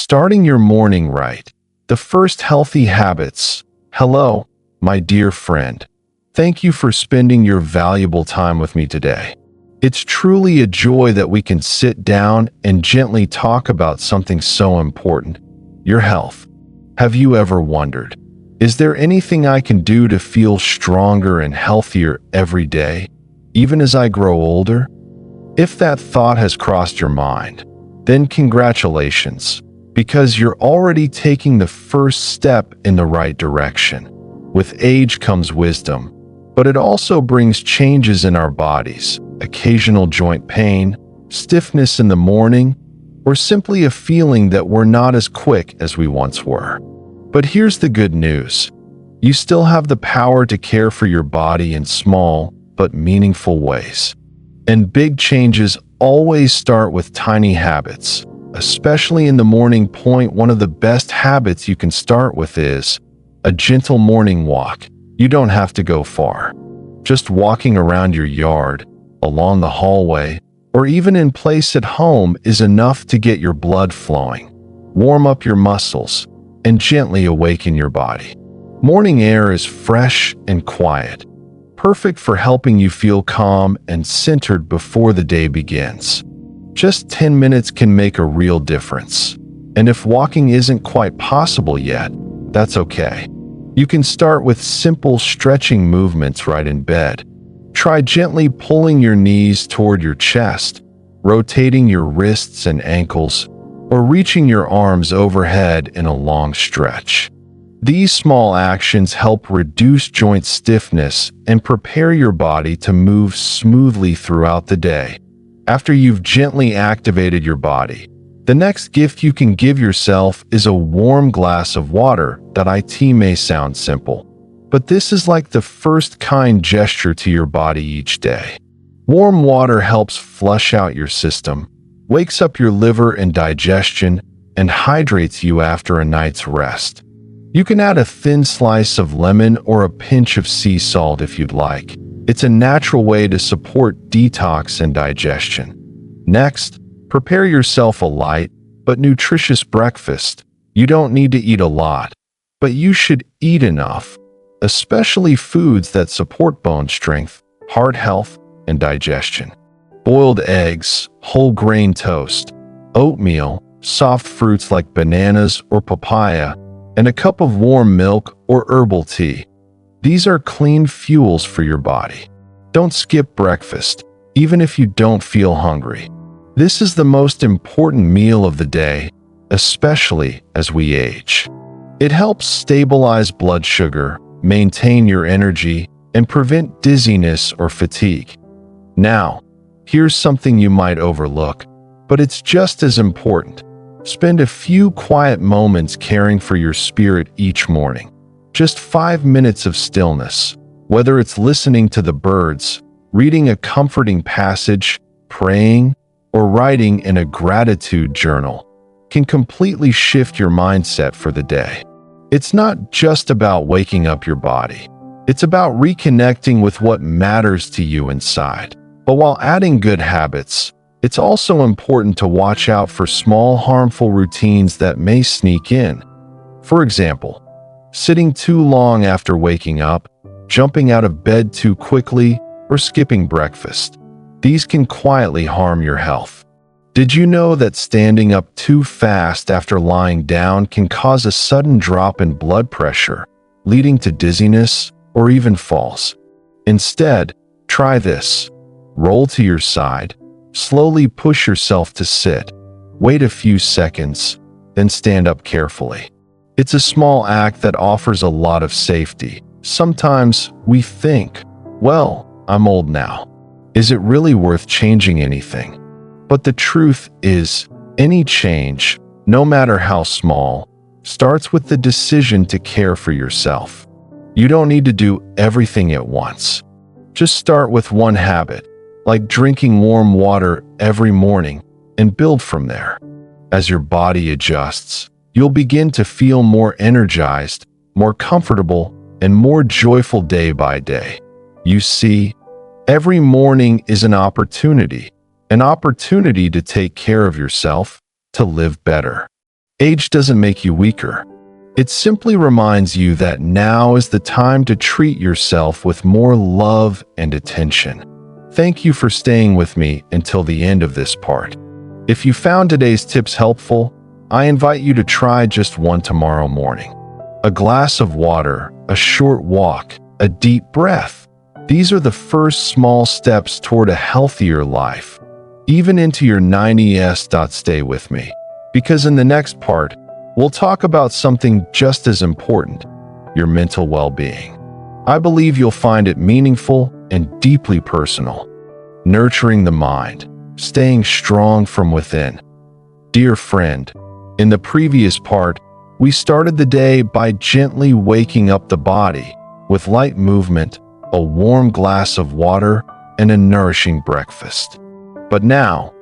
Starting your morning right. The first healthy habits. Hello, my dear friend. Thank you for spending your valuable time with me today. It's truly a joy that we can sit down and gently talk about something so important, your health. Have you ever wondered, is there anything I can do to feel stronger and healthier every day, even as I grow older? If that thought has crossed your mind, then congratulations, because you're already taking the first step in the right direction. With age comes wisdom, but it also brings changes in our bodies, occasional joint pain, stiffness in the morning, or simply a feeling that we're not as quick as we once were. But here's the good news. You still have the power to care for your body in small but meaningful ways. And big changes always start with tiny habits, especially in the morning point. One of the best habits you can start with is a gentle morning walk. You don't have to go far. Just walking around your yard, along the hallway, or even in place at home is enough to get your blood flowing, warm up your muscles, and gently awaken your body. Morning air is fresh and quiet, perfect for helping you feel calm and centered before the day begins. Just 10 minutes can make a real difference. And if walking isn't quite possible yet, that's okay. You can start with simple stretching movements right in bed. Try gently pulling your knees toward your chest, rotating your wrists and ankles, or reaching your arms overhead in a long stretch. These small actions help reduce joint stiffness and prepare your body to move smoothly throughout the day. After you've gently activated your body, the next gift you can give yourself is a warm glass of water. That may sound simple, but this is like the first kind gesture to your body each day. Warm water helps flush out your system, wakes up your liver and digestion, and hydrates you after a night's rest. You can add a thin slice of lemon or a pinch of sea salt if you'd like. It's a natural way to support detox and digestion. Next, prepare yourself a light but nutritious breakfast. You don't need to eat a lot, but you should eat enough, especially foods that support bone strength, heart health, and digestion. Boiled eggs, whole grain toast, oatmeal, soft fruits like bananas or papaya, and a cup of warm milk or herbal tea. These are clean fuels for your body. Don't skip breakfast, even if you don't feel hungry. This is the most important meal of the day, especially as we age. It helps stabilize blood sugar, maintain your energy, and prevent dizziness or fatigue. Now, here's something you might overlook, but it's just as important. Spend a few quiet moments caring for your spirit each morning. Just 5 minutes of stillness, whether it's listening to the birds, reading a comforting passage, praying, or writing in a gratitude journal, can completely shift your mindset for the day. It's not just about waking up your body. It's about reconnecting with what matters to you inside. But while adding good habits, it's also important to watch out for small harmful routines that may sneak in. For example, sitting too long after waking up, jumping out of bed too quickly, or skipping breakfast. These can quietly harm your health. Did you know that standing up too fast after lying down can cause a sudden drop in blood pressure, leading to dizziness or even falls? Instead, try this. Roll to your side, slowly push yourself to sit, wait a few seconds, then stand up carefully. It's a small act that offers a lot of safety. Sometimes we think, well, I'm old now. Is it really worth changing anything? But the truth is, any change, no matter how small, starts with the decision to care for yourself. You don't need to do everything at once. Just start with one habit, like drinking warm water every morning, and build from there. As your body adjusts, you'll begin to feel more energized, more comfortable, and more joyful day by day. You see, every morning is an opportunity to take care of yourself, to live better. Age doesn't make you weaker. It simply reminds you that now is the time to treat yourself with more love and attention. Thank you for staying with me until the end of this part. If you found today's tips helpful, I invite you to try just one tomorrow morning. A glass of water, a short walk, a deep breath. These are the first small steps toward a healthier life. Even into your 90s. Stay with me, because in the next part, we'll talk about something just as important, your mental well-being. I believe you'll find it meaningful and deeply personal. Nurturing the mind, staying strong from within. Dear friend, in the previous part, we started the day by gently waking up the body with light movement, a warm glass of water, and a nourishing breakfast. But now,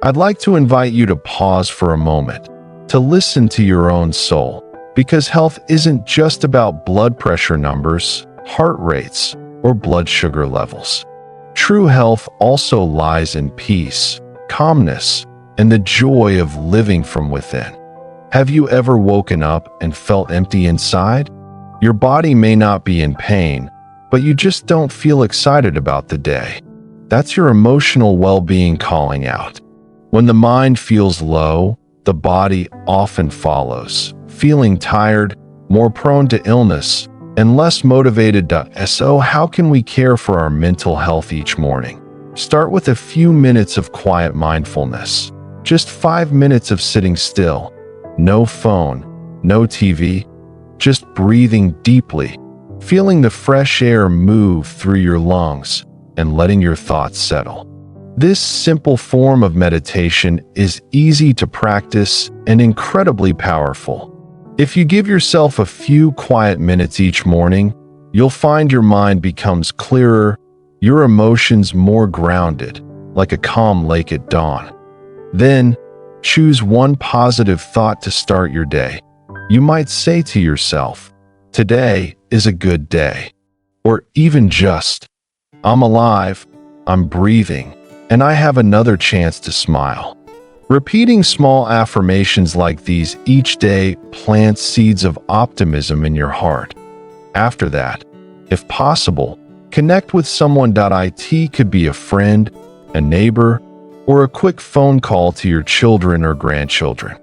I'd like to invite you to pause for a moment, to listen to your own soul, because health isn't just about blood pressure numbers, heart rates, or blood sugar levels. True health also lies in peace, calmness, and the joy of living from within. Have you ever woken up and felt empty inside? Your body may not be in pain, but you just don't feel excited about the day. That's your emotional well-being calling out. When the mind feels low, the body often follows, feeling tired, more prone to illness, and less motivated. So how can we care for our mental health each morning? Start with a few minutes of quiet mindfulness. Just 5 minutes of sitting still. No phone, no TV, just breathing deeply, feeling the fresh air move through your lungs, and letting your thoughts settle. This simple form of meditation is easy to practice and incredibly powerful. If you give yourself a few quiet minutes each morning, you'll find your mind becomes clearer, your emotions more grounded, like a calm lake at dawn. Then, choose one positive thought to start your day. You might say to yourself, "Today is a good day." Or even just, "I'm alive, I'm breathing, and I have another chance to smile." Repeating small affirmations like these each day plants seeds of optimism in your heart. After that, if possible, connect with someone. It could be a friend, a neighbor, or a quick phone call to your children or grandchildren.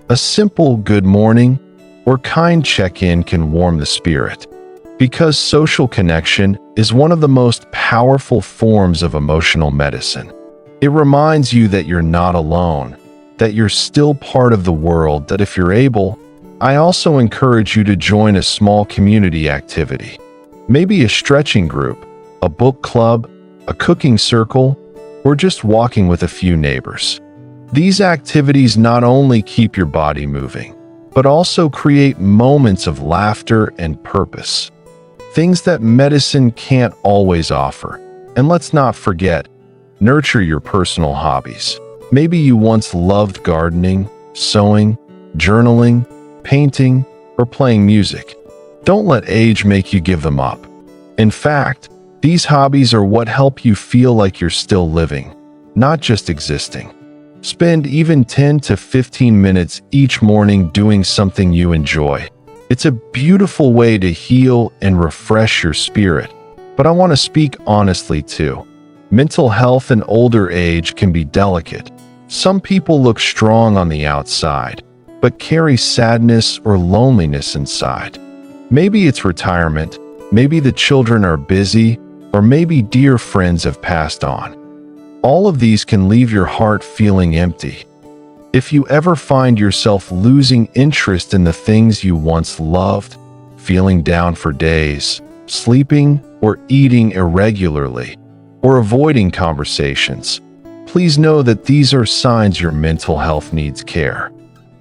A simple good morning or kind check-in can warm the spirit, because social connection is one of the most powerful forms of emotional medicine. It reminds you that you're not alone, that you're still part of the world. That if you're able, I also encourage you to join a small community activity. Maybe a stretching group, a book club, a cooking circle, or just walking with a few neighbors. These activities not only keep your body moving, but also create moments of laughter and purpose. Things that medicine can't always offer. And let's not forget, nurture your personal hobbies. Maybe you once loved gardening, sewing, journaling, painting, or playing music. Don't let age make you give them up. In fact, these hobbies are what help you feel like you're still living, not just existing. Spend even 10 to 15 minutes each morning doing something you enjoy. It's a beautiful way to heal and refresh your spirit. But I want to speak honestly too. Mental health in older age can be delicate. Some people look strong on the outside, but carry sadness or loneliness inside. Maybe it's retirement, maybe the children are busy, or maybe dear friends have passed on. All of these can leave your heart feeling empty. If you ever find yourself losing interest in the things you once loved, feeling down for days, sleeping or eating irregularly, or avoiding conversations, please know that these are signs your mental health needs care.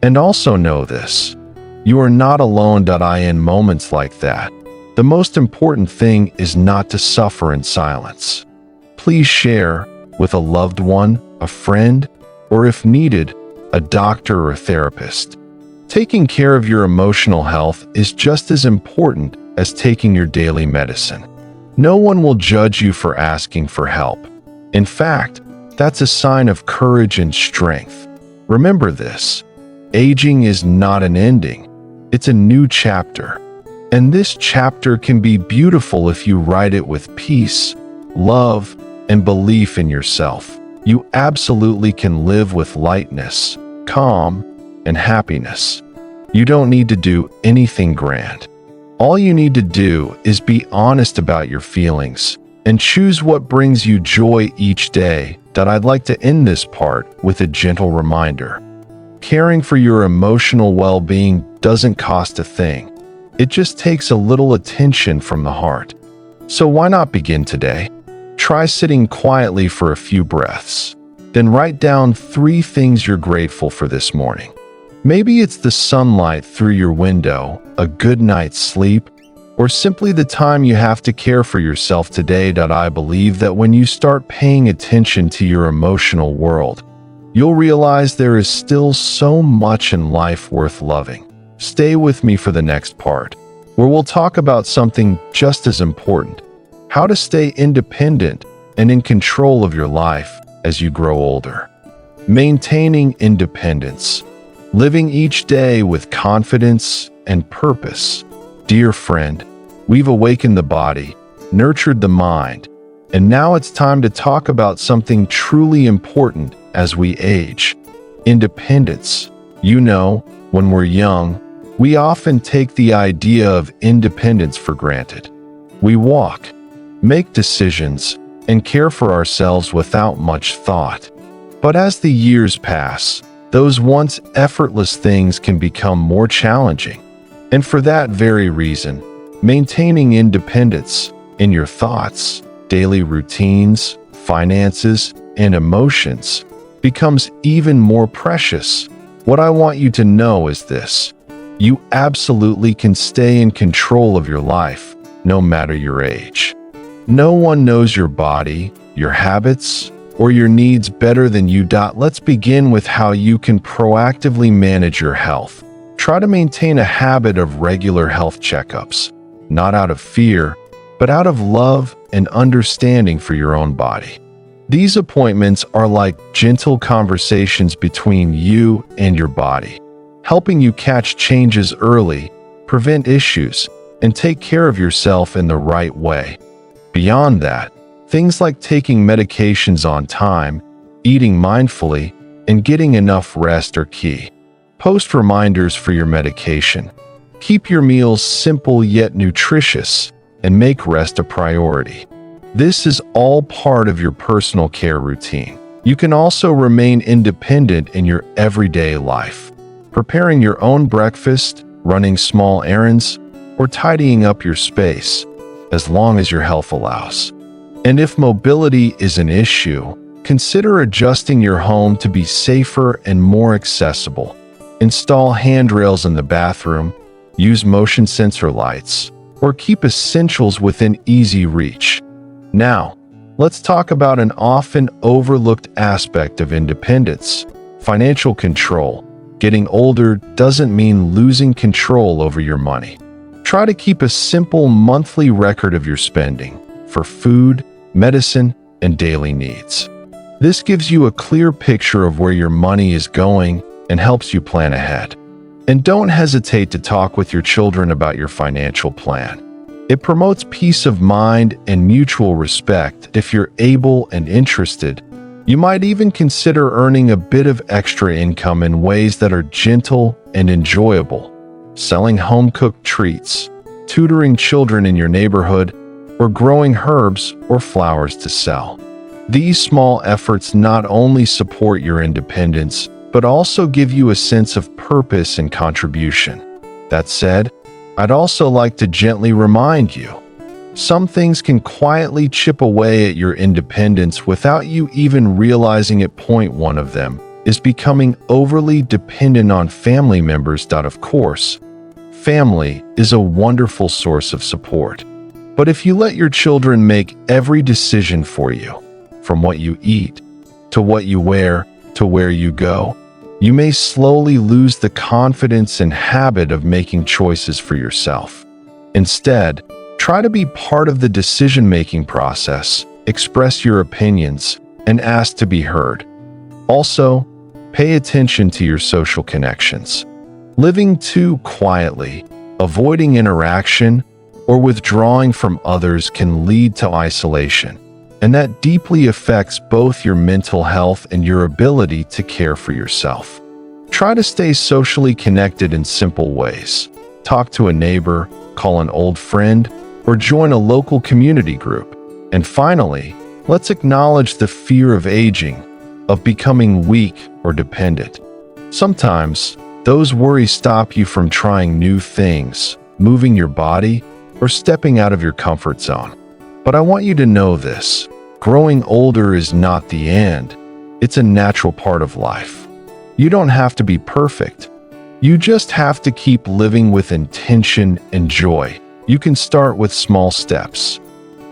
And also know this: you are not alone. In moments like that, the most important thing is not to suffer in silence. Please share with a loved one, a friend, or if needed, a doctor or a therapist. Taking care of your emotional health is just as important as taking your daily medicine. No one will judge you for asking for help. In fact, that's a sign of courage and strength. Remember this: Aging is not an ending, it's a new chapter. And this chapter can be beautiful if you write it with peace, love, and belief in yourself. You absolutely can live with lightness, calm, and happiness. You don't need to do anything grand. All you need to do is be honest about your feelings and choose what brings you joy each day. I'd like to end this part with a gentle reminder. Caring for your emotional well-being doesn't cost a thing. It just takes a little attention from the heart. So why not begin today? Try sitting quietly for a few breaths. Then write down 3 things you're grateful for this morning. Maybe it's the sunlight through your window, a good night's sleep, or simply the time you have to care for yourself today. I believe that when you start paying attention to your emotional world, you'll realize there is still so much in life worth loving. Stay with me for the next part, where we'll talk about something just as important: how to stay independent and in control of your life as you grow older. Maintaining independence, living each day with confidence and purpose. Dear friend, we've awakened the body, nurtured the mind, and now it's time to talk about something truly important as we age: independence. You know, when we're young, we often take the idea of independence for granted. We walk, make decisions, and care for ourselves without much thought. But as the years pass, those once effortless things can become more challenging. And for that very reason, maintaining independence in your thoughts, daily routines, finances, and emotions becomes even more precious. What I want you to know is this: you absolutely can stay in control of your life, no matter your age. No one knows your body, your habits, or your needs better than you. Let's begin with how you can proactively manage your health. Try to maintain a habit of regular health checkups, not out of fear, but out of love and understanding for your own body. These appointments are like gentle conversations between you and your body, helping you catch changes early, prevent issues, and take care of yourself in the right way. Beyond that, things like taking medications on time, eating mindfully, and getting enough rest are key. Post reminders for your medication. Keep your meals simple yet nutritious, and make rest a priority. This is all part of your personal care routine. You can also remain independent in your everyday life, preparing your own breakfast, running small errands, or tidying up your space, as long as your health allows. And if mobility is an issue, consider adjusting your home to be safer and more accessible. Install handrails in the bathroom, use motion sensor lights, or keep essentials within easy reach. Now, let's talk about an often overlooked aspect of independence: financial control. Getting older doesn't mean losing control over your money. Try to keep a simple monthly record of your spending for food, medicine, and daily needs. This gives you a clear picture of where your money is going and helps you plan ahead. And don't hesitate to talk with your children about your financial plan. It promotes peace of mind and mutual respect. If you're able and interested, you might even consider earning a bit of extra income in ways that are gentle and enjoyable: selling home-cooked treats, tutoring children in your neighborhood, or growing herbs or flowers to sell. These small efforts not only support your independence, but also give you a sense of purpose and contribution. That said, I'd also like to gently remind you, some things can quietly chip away at your independence without you even realizing it. Point one of them is becoming overly dependent on family members. Of course, family is a wonderful source of support. But if you let your children make every decision for you, from what you eat, to what you wear, to where you go, you may slowly lose the confidence and habit of making choices for yourself. Instead, try to be part of the decision-making process, express your opinions, and ask to be heard. Also, Pay attention to your social connections. Living too quietly, avoiding interaction, or withdrawing from others can lead to isolation, and that deeply affects both your mental health and your ability to care for yourself. Try to stay socially connected in simple ways. Talk to a neighbor, call an old friend, or join a local community group. And finally, let's acknowledge the fear of aging, of becoming weak or dependent. Sometimes, those worries stop you from trying new things, moving your body, or stepping out of your comfort zone. But I want you to know this: growing older is not the end. It's a natural part of life. You don't have to be perfect. You just have to keep living with intention and joy. You can start with small steps.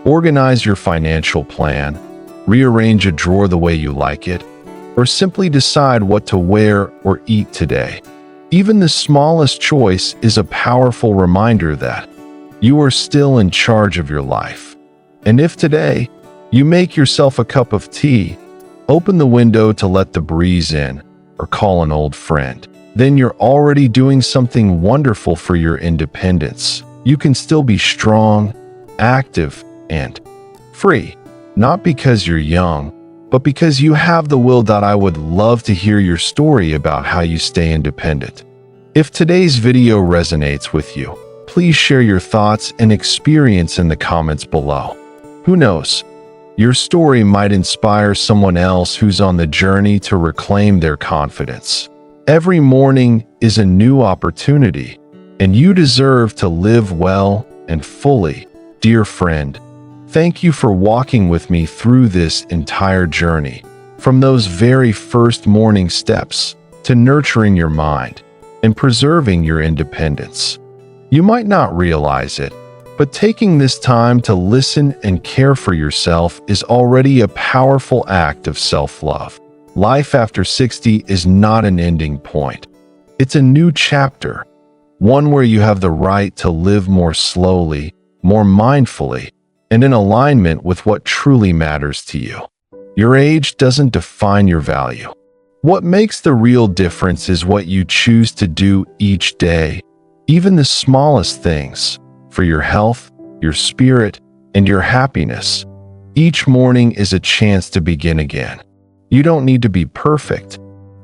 Organize your financial plan, rearrange a drawer the way you like it, or simply decide what to wear or eat today. Even the smallest choice is a powerful reminder that you are still in charge of your life. And if today you make yourself a cup of tea, open the window to let the breeze in, or call an old friend, then you're already doing something wonderful for your independence. You can still be strong, active, and free, not because you're young, but because you have the will. I would love to hear your story about how you stay independent. If today's video resonates with you, please share your thoughts and experience in the comments below. Who knows? Your story might inspire someone else who's on the journey to reclaim their confidence. Every morning is a new opportunity, and you deserve to live well and fully. Dear friend, thank you for walking with me through this entire journey, from those very first morning steps to nurturing your mind and preserving your independence. You might not realize it, but taking this time to listen and care for yourself is already a powerful act of self-love. Life after 60 is not an ending point. It's a new chapter, one where you have the right to live more slowly, more mindfully, and in alignment with what truly matters to you. Your age doesn't define your value. What makes the real difference is what you choose to do each day, even the smallest things, for your health, your spirit, and your happiness. Each morning is a chance to begin again. You don't need to be perfect.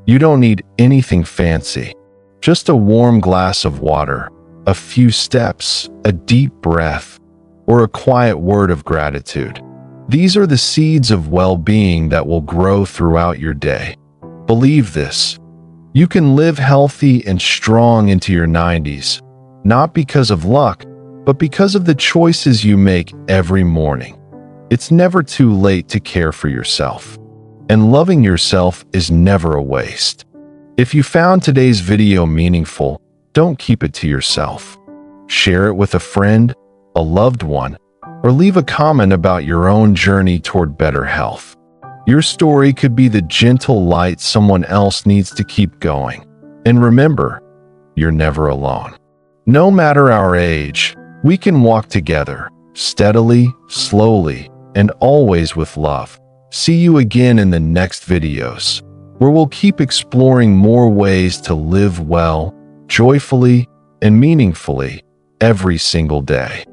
You don't need anything fancy. Just a warm glass of water, a few steps, a deep breath, or a quiet word of gratitude. These are the seeds of well-being that will grow throughout your day. Believe this: you can live healthy and strong into your 90s, not because of luck, but because of the choices you make every morning. It's never too late to care for yourself, and loving yourself is never a waste. If you found today's video meaningful, don't keep it to yourself. Share it with a friend, a loved one, or leave a comment about your own journey toward better health. Your story could be the gentle light someone else needs to keep going. And remember, you're never alone. No matter our age, we can walk together, steadily, slowly, and always with love. See you again in the next videos, where we'll keep exploring more ways to live well, joyfully, and meaningfully every single day.